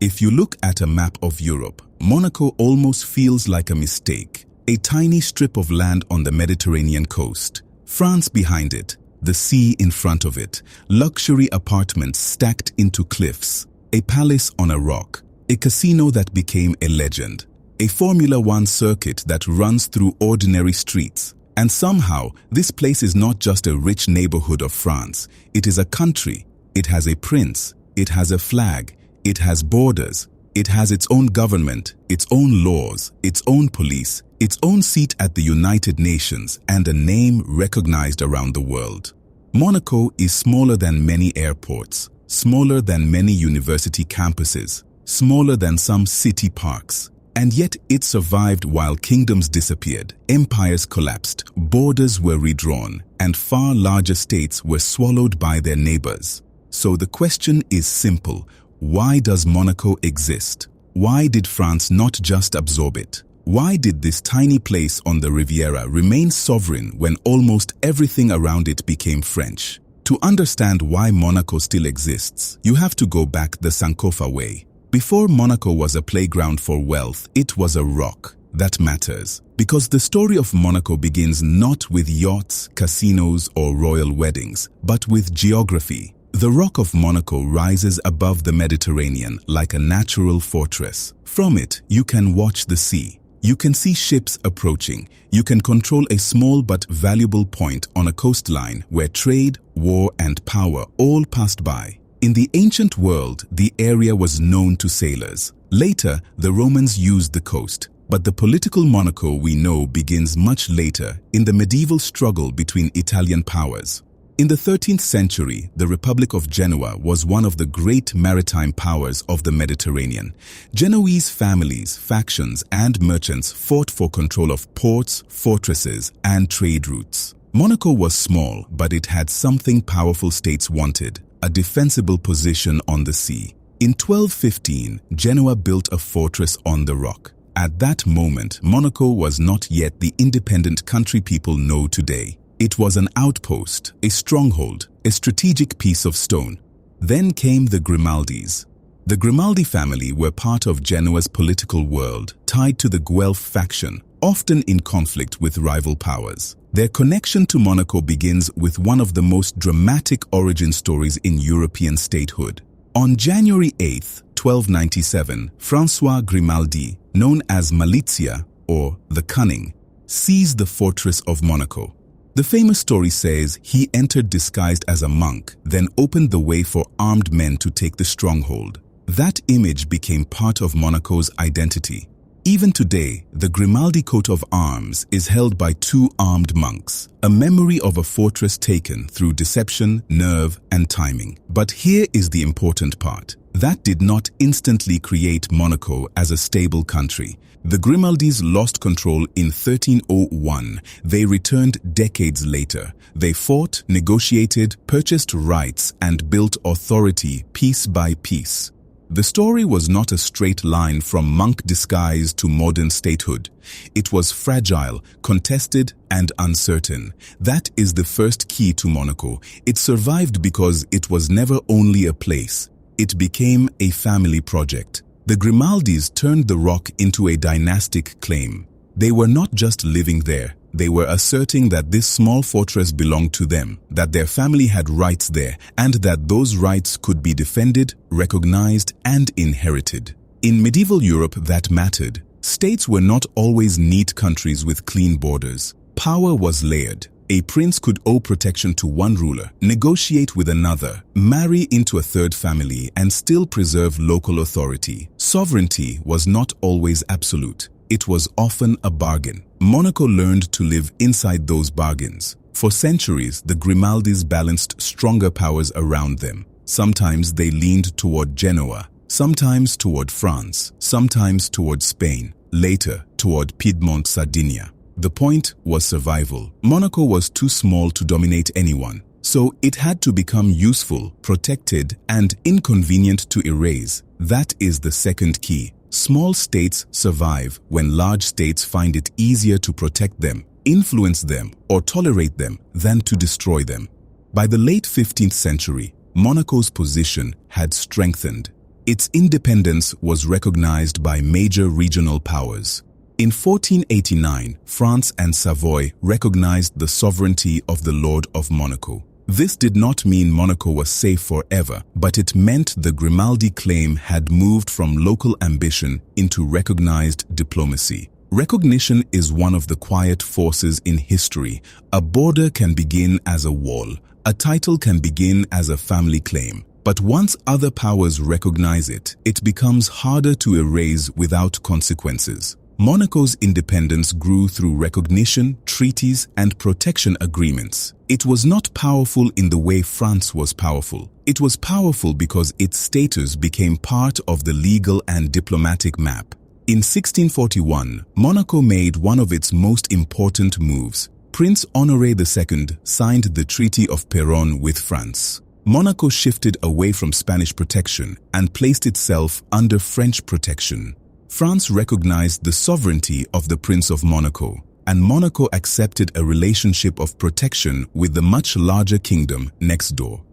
If you look at a map of Europe, Monaco almost feels like a mistake. A tiny strip of land on the Mediterranean coast. France behind it, the sea in front of it, luxury apartments stacked into cliffs, a palace on a rock, a casino that became a legend, a Formula One circuit that runs through ordinary streets. And somehow, this place is not just a rich neighborhood of France. It is a country. It has a prince. It has a flag. It has borders. It has its own government, its own laws, its own police, its own seat at the United Nations, and a name recognized around the world. Monaco is smaller than many airports, smaller than many university campuses, smaller than some city parks. And yet it survived while kingdoms disappeared, empires collapsed, borders were redrawn, and far larger states were swallowed by their neighbors. So the question is simple. Why does Monaco exist? Why did France not just absorb it? Why did this tiny place on the Riviera remain sovereign when almost everything around it became French? To understand why Monaco still exists, you have to go back the Sankofa way. Before Monaco was a playground for wealth, it was a rock. That matters, because the story of Monaco begins not with yachts, casinos, or royal weddings, but with geography. The Rock of Monaco rises above the Mediterranean like a natural fortress. From it, you can watch the sea. You can see ships approaching. You can control a small but valuable point on a coastline where trade, war, and power all passed by. In the ancient world, the area was known to sailors. Later, the Romans used the coast. But the political Monaco we know begins much later in the medieval struggle between Italian powers. In the 13th century, the Republic of Genoa was one of the great maritime powers of the Mediterranean. Genoese families, factions, and merchants fought for control of ports, fortresses, and trade routes. Monaco was small, but it had something powerful states wanted: a defensible position on the sea. In 1215, Genoa built a fortress on the rock. At that moment, Monaco was not yet the independent country people know today. It was an outpost, a stronghold, a strategic piece of stone. Then came the Grimaldis. The Grimaldi family were part of Genoa's political world, tied to the Guelph faction, often in conflict with rival powers. Their connection to Monaco begins with one of the most dramatic origin stories in European statehood. On January 8, 1297, François Grimaldi, known as Malizia, or the Cunning, seized the fortress of Monaco. The famous story says he entered disguised as a monk, then opened the way for armed men to take the stronghold. That image became part of Monaco's identity. Even today, the Grimaldi coat of arms is held by two armed monks, a memory of a fortress taken through deception, nerve, and timing. But here is the important part. That did not instantly create Monaco as a stable country. The Grimaldis lost control in 1301. They returned decades later. They fought, negotiated, purchased rights, and built authority piece by piece. The story was not a straight line from monk disguise to modern statehood. It was fragile, contested, and uncertain. That is the first key to Monaco. It survived because it was never only a place. It became a family project. The Grimaldis turned the rock into a dynastic claim. They were not just living there. They were asserting that this small fortress belonged to them, that their family had rights there, and that those rights could be defended, recognized, and inherited. In medieval Europe, that mattered. States were not always neat countries with clean borders. Power was layered. A prince could owe protection to one ruler, negotiate with another, marry into a third family, and still preserve local authority. Sovereignty was not always absolute. It was often a bargain. Monaco learned to live inside those bargains. For centuries, the Grimaldis balanced stronger powers around them. Sometimes they leaned toward Genoa, sometimes toward France, sometimes toward Spain, later toward Piedmont, Sardinia. The point was survival. Monaco was too small to dominate anyone, so it had to become useful, protected, and inconvenient to erase. That is the second key. Small states survive when large states find it easier to protect them, influence them, or tolerate them than to destroy them. By the late 15th century, Monaco's position had strengthened. Its independence was recognized by major regional powers. In 1489, France and Savoy recognized the sovereignty of the Lord of Monaco. This did not mean Monaco was safe forever, but it meant the Grimaldi claim had moved from local ambition into recognized diplomacy. Recognition is one of the quiet forces in history. A border can begin as a wall. A title can begin as a family claim. But once other powers recognize it, it becomes harder to erase without consequences. Monaco's independence grew through recognition, treaties, and protection agreements. It was not powerful in the way France was powerful. It was powerful because its status became part of the legal and diplomatic map. In 1641, Monaco made one of its most important moves. Prince Honoré II signed the Treaty of Péronne with France. Monaco shifted away from Spanish protection and placed itself under French protection. France recognized the sovereignty of the Prince of Monaco, and Monaco accepted a relationship of protection with the much larger kingdom next door.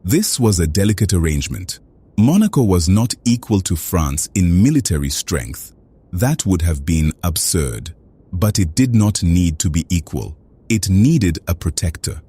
This was a delicate arrangement. Monaco was not equal to France in military strength. That would have been absurd. But it did not need to be equal. It needed a protector.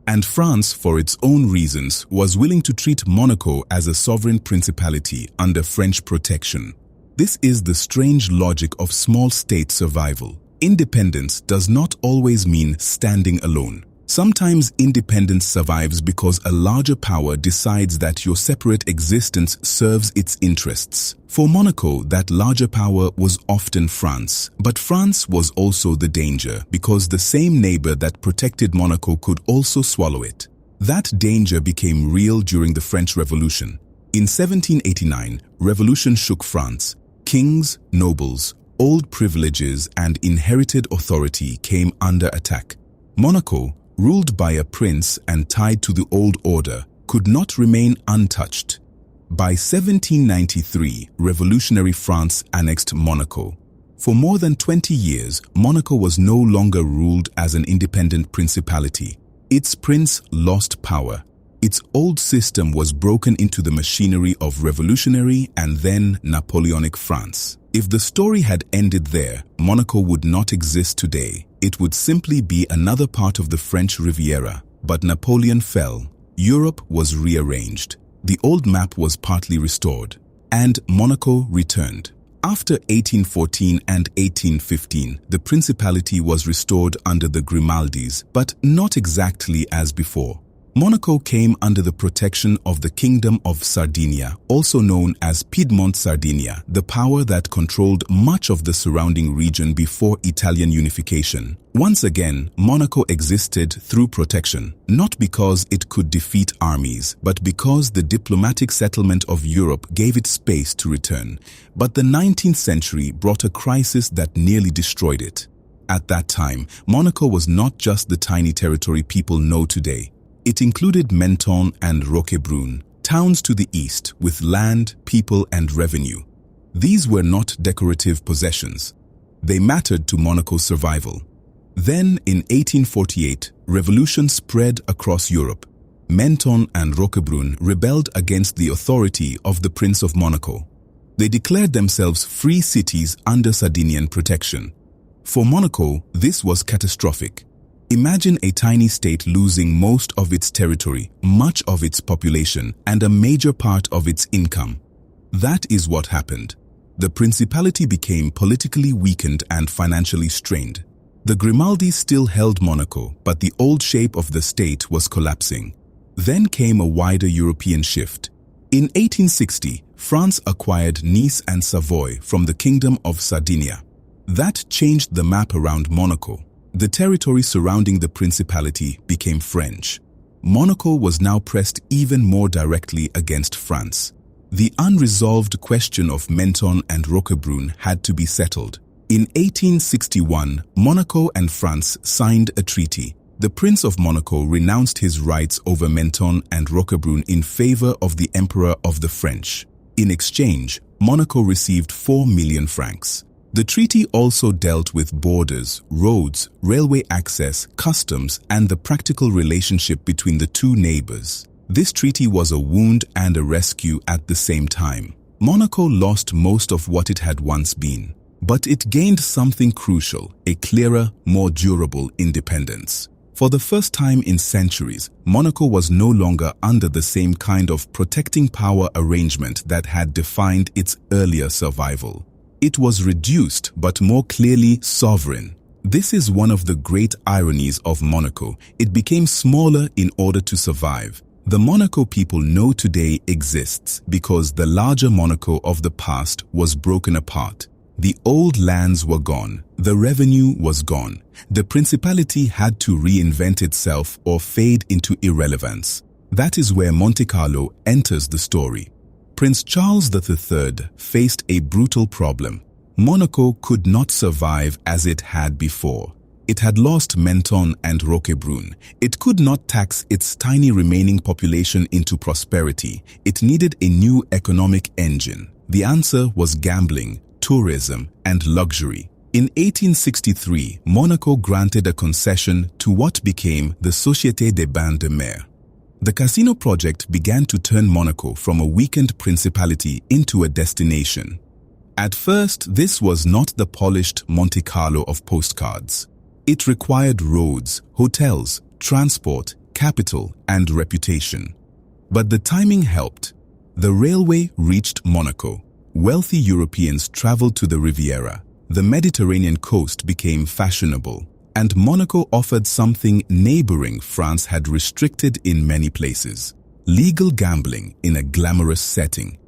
And France, for its own reasons, was willing to treat Monaco as a sovereign principality under French protection. This is the strange logic of small state survival. Independence does not always mean standing alone. Sometimes independence survives because a larger power decides that your separate existence serves its interests. For Monaco, that larger power was often France. But France was also the danger because the same neighbor that protected Monaco could also swallow it. That danger became real during the French Revolution. In 1789, revolution shook France. Kings, nobles, old privileges, and inherited authority came under attack. Monaco, ruled by a prince and tied to the old order, could not remain untouched. By 1793, revolutionary France annexed Monaco. For more than 20 years, Monaco was no longer ruled as an independent principality. Its prince lost power. Its old system was broken into the machinery of revolutionary and then Napoleonic France. If the story had ended there, Monaco would not exist today. It would simply be another part of the French Riviera. But Napoleon fell. Europe was rearranged. The old map was partly restored. And Monaco returned. After 1814 and 1815, the principality was restored under the Grimaldis, but not exactly as before. Monaco came under the protection of the Kingdom of Sardinia, also known as Piedmont Sardinia, the power that controlled much of the surrounding region before Italian unification. Once again, Monaco existed through protection, not because it could defeat armies, but because the diplomatic settlement of Europe gave it space to return. But the 19th century brought a crisis that nearly destroyed it. At that time, Monaco was not just the tiny territory people know today. It included Menton and Roquebrune, towns to the east with land, people, and revenue. These were not decorative possessions. They mattered to Monaco's survival. Then, in 1848, revolution spread across Europe. Menton and Roquebrune rebelled against the authority of the Prince of Monaco. They declared themselves free cities under Sardinian protection. For Monaco, this was catastrophic. Imagine a tiny state losing most of its territory, much of its population, and a major part of its income. That is what happened. The principality became politically weakened and financially strained. The Grimaldi still held Monaco, but the old shape of the state was collapsing. Then came a wider European shift. In 1860, France acquired Nice and Savoy from the Kingdom of Sardinia. That changed the map around Monaco. The territory surrounding the principality became French. Monaco was now pressed even more directly against France. The unresolved question of Menton and Roquebrune had to be settled. In 1861, Monaco and France signed a treaty. The Prince of Monaco renounced his rights over Menton and Roquebrune in favor of the Emperor of the French. In exchange, Monaco received 4 million francs. The treaty also dealt with borders, roads, railway access, customs, and the practical relationship between the two neighbors. This treaty was a wound and a rescue at the same time. Monaco lost most of what it had once been, but it gained something crucial, a clearer, more durable independence. For the first time in centuries, Monaco was no longer under the same kind of protecting power arrangement that had defined its earlier survival. It was reduced but more clearly sovereign. This is one of the great ironies of Monaco. It became smaller in order to survive. The Monaco people know today exists because the larger Monaco of the past was broken apart. The old lands were gone, the revenue was gone. The principality had to reinvent itself or fade into irrelevance. That is where Monte Carlo enters the story. Prince Charles III faced a brutal problem. Monaco could not survive as it had before. It had lost Menton and Roquebrune. It could not tax its tiny remaining population into prosperity. It needed a new economic engine. The answer was gambling, tourism, and luxury. In 1863, Monaco granted a concession to what became the Société des Bains de Mer. The casino project began to turn Monaco from a weakened principality into a destination. At first, this was not the polished Monte Carlo of postcards. It required roads, hotels, transport, capital, and reputation. But the timing helped. The railway reached Monaco. Wealthy Europeans traveled to the Riviera. The Mediterranean coast became fashionable, and Monaco offered something neighboring France had restricted in many places: legal gambling in a glamorous setting.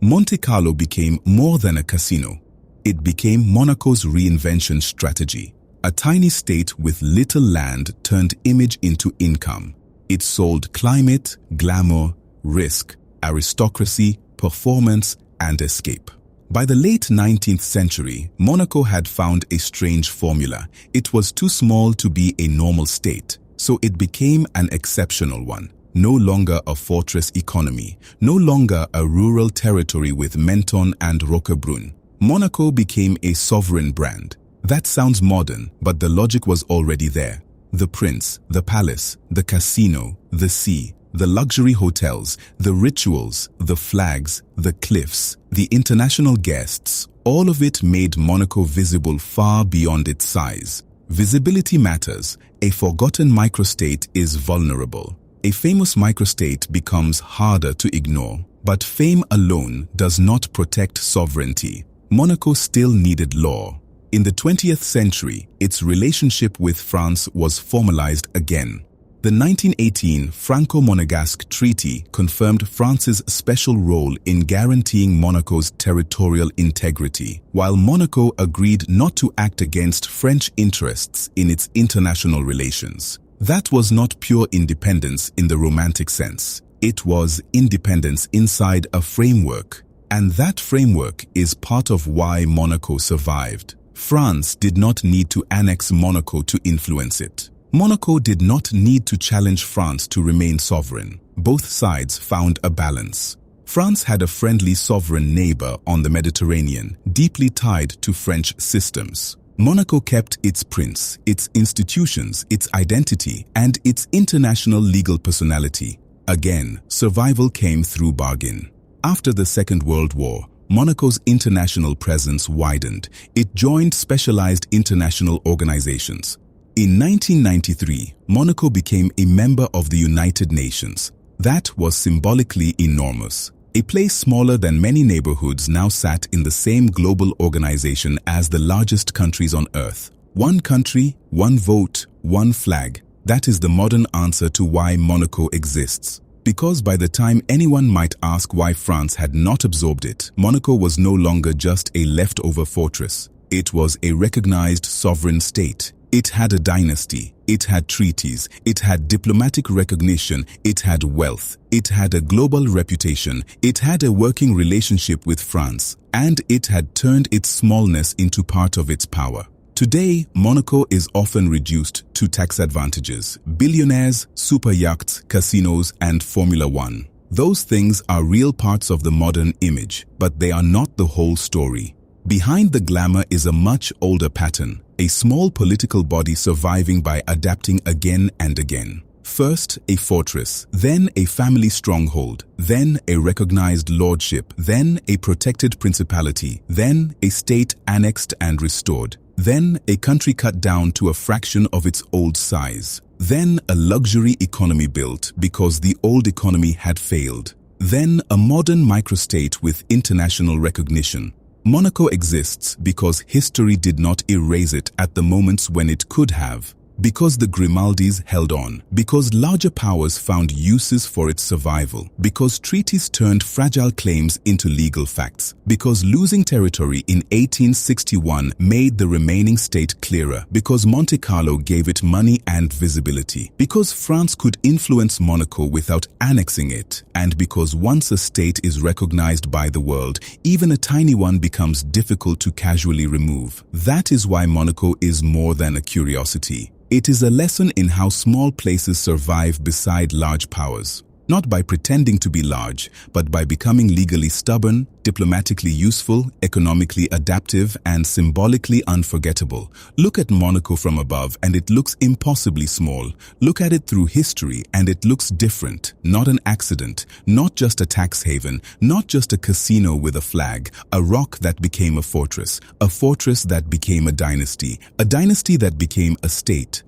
Monte Carlo became more than a casino. It became Monaco's reinvention strategy. A tiny state with little land turned image into income. It sold climate, glamour, risk, aristocracy, performance, and escape. By the late 19th century, Monaco had found a strange formula. It was too small to be a normal state, so it became an exceptional one. No longer a fortress economy, no longer a rural territory with Menton and Roquebrune. Monaco became a sovereign brand. That sounds modern, but the logic was already there. The prince, the palace, the casino, the sea, the luxury hotels, the rituals, the flags, the cliffs, the international guests, all of it made Monaco visible far beyond its size. Visibility matters. A forgotten microstate is vulnerable. A famous microstate becomes harder to ignore. But fame alone does not protect sovereignty. Monaco still needed law. In the 20th century, its relationship with France was formalized again. The 1918 Franco-Monegasque Treaty confirmed France's special role in guaranteeing Monaco's territorial integrity, while Monaco agreed not to act against French interests in its international relations. That was not pure independence in the romantic sense. It was independence inside a framework, and that framework is part of why Monaco survived. France did not need to annex Monaco to influence it. Monaco did not need to challenge France to remain sovereign. Both sides found a balance. France had a friendly sovereign neighbor on the Mediterranean, deeply tied to French systems. Monaco kept its prince, its institutions, its identity, and its international legal personality. Again, survival came through bargain. After the Second World War, Monaco's international presence widened. It joined specialized international organizations. In 1993, Monaco became a member of the United Nations. That was symbolically enormous. A place smaller than many neighborhoods now sat in the same global organization as the largest countries on Earth. One country, one vote, one flag. That is the modern answer to why Monaco exists. Because by the time anyone might ask why France had not absorbed it, Monaco was no longer just a leftover fortress. It was a recognized sovereign state. It had a dynasty, it had treaties, it had diplomatic recognition, it had wealth, it had a global reputation, it had a working relationship with France, and it had turned its smallness into part of its power. Today, Monaco is often reduced to tax advantages: billionaires, super yachts, casinos, and Formula One. Those things are real parts of the modern image, but they are not the whole story. Behind the glamour is a much older pattern, a small political body surviving by adapting again and again. First, a fortress, then a family stronghold, then a recognized lordship, then a protected principality, then a state annexed and restored, then a country cut down to a fraction of its old size, then a luxury economy built because the old economy had failed, then a modern microstate with international recognition. Monaco exists because history did not erase it at the moments when it could have. Because the Grimaldis held on, because larger powers found uses for its survival, because treaties turned fragile claims into legal facts, because losing territory in 1861 made the remaining state clearer, because Monte Carlo gave it money and visibility, because France could influence Monaco without annexing it, and because once a state is recognized by the world, even a tiny one becomes difficult to casually remove. That is why Monaco is more than a curiosity. It is a lesson in how small places survive beside large powers, not by pretending to be large, but by becoming legally stubborn, diplomatically useful, economically adaptive, and symbolically unforgettable. Look at Monaco from above and it looks impossibly small. Look at it through history and it looks different, not an accident, not just a tax haven, not just a casino with a flag, a rock that became a fortress that became a dynasty that became a state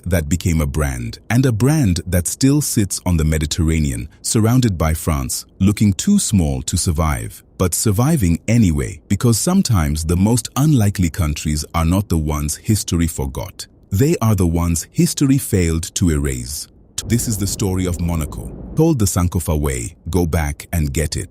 that became a brand, and a brand that still sits on the Mediterranean, surrounded by France, looking too small to survive, but surviving anyway, because sometimes the most unlikely countries are not the ones history forgot. They are the ones history failed to erase. This is the story of Monaco, told the Sankofa way. Go back and get it.